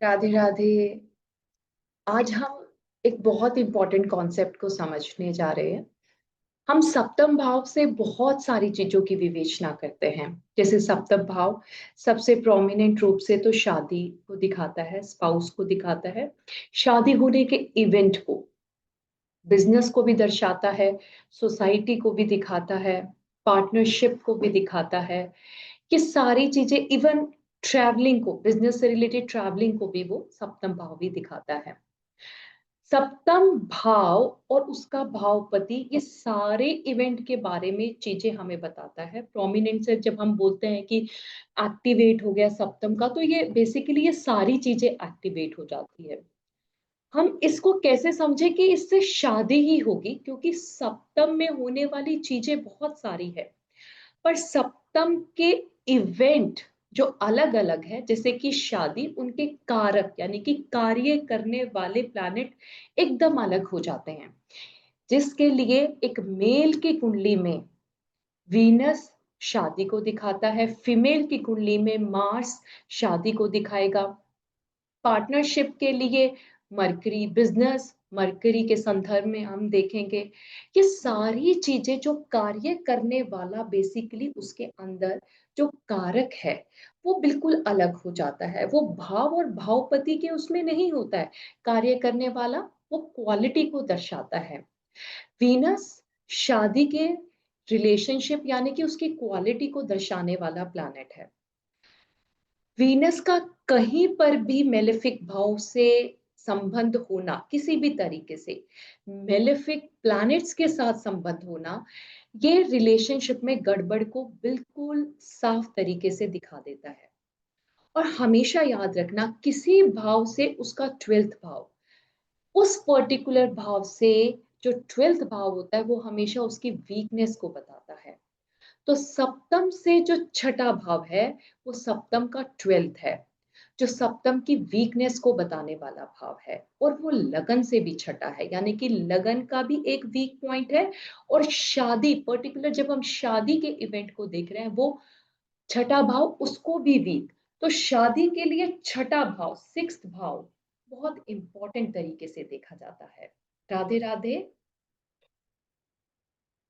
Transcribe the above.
राधे राधे। आज हम एक बहुत इंपॉर्टेंट कॉन्सेप्ट को समझने जा रहे हैं। हम सप्तम भाव से बहुत सारी चीजों की विवेचना करते हैं। जैसे सप्तम भाव सबसे प्रोमिनेंट रूप से तो शादी को दिखाता है, स्पाउस को दिखाता है, शादी होने के इवेंट को, बिजनेस को भी दर्शाता है, सोसाइटी को भी दिखाता है, पार्टनरशिप को भी दिखाता है। ये सारी चीजें, इवन ट्रैवलिंग को, बिजनेस से रिलेटेड ट्रैवलिंग को भी वो सप्तम भाव भी दिखाता है। सप्तम भाव और उसका भावपति ये सारे इवेंट के बारे में चीजें हमें बताता है। प्रोमिनेंट से जब हम बोलते हैं कि एक्टिवेट हो गया सप्तम का, तो ये बेसिकली ये सारी चीजें एक्टिवेट हो जाती है। हम इसको कैसे समझे कि इससे शादी ही होगी, क्योंकि सप्तम में होने वाली चीजें बहुत सारी है। पर सप्तम के इवेंट जो अलग अलग है, जैसे कि शादी, उनके कारक यानी कि कार्य करने वाले प्लैनेट एकदम अलग हो जाते हैं। जिसके लिए एक मेल की कुंडली में वीनस शादी को दिखाता है, फीमेल की कुंडली में मार्स शादी को दिखाएगा। पार्टनरशिप के लिए मरकरी, बिजनेस मरकरी के संदर्भ में हम देखेंगे। ये सारी चीजें जो कार्य करने वाला, बेसिकली उसके अंदर जो कारक है वो बिल्कुल अलग हो जाता है। वो भाव और भावपति के उसमें नहीं होता है कार्य करने वाला, वो क्वालिटी को दर्शाता है। वीनस शादी के रिलेशनशिप यानी कि उसकी क्वालिटी को दर्शाने वाला प्लैनेट है। वीनस का कहीं पर भी मेलेफिक भाव से संबंध होना, किसी भी तरीके से मेलेफिक प्लैनेट्स के साथ संबंध होना, ये रिलेशनशिप में गड़बड़ को बिल्कुल साफ तरीके से दिखा देता है। और हमेशा याद रखना, किसी भाव से उसका 12th भाव, उस पर्टिकुलर भाव से जो 12th भाव होता है, वो हमेशा उसकी वीकनेस को बताता है। तो सप्तम से जो छठा भाव है, वो सप्तम का 12th है, जो सप्तम की वीकनेस को बताने वाला भाव है। और वो लगन से भी छठा है, यानी कि लगन का भी एक वीक पॉइंट है। और शादी, पर्टिकुलर जब हम शादी के इवेंट को देख रहे हैं, वो छठा भाव उसको भी वीक। तो शादी के लिए छठा भाव, 6th भाव बहुत इंपॉर्टेंट तरीके से देखा जाता है। राधे राधे।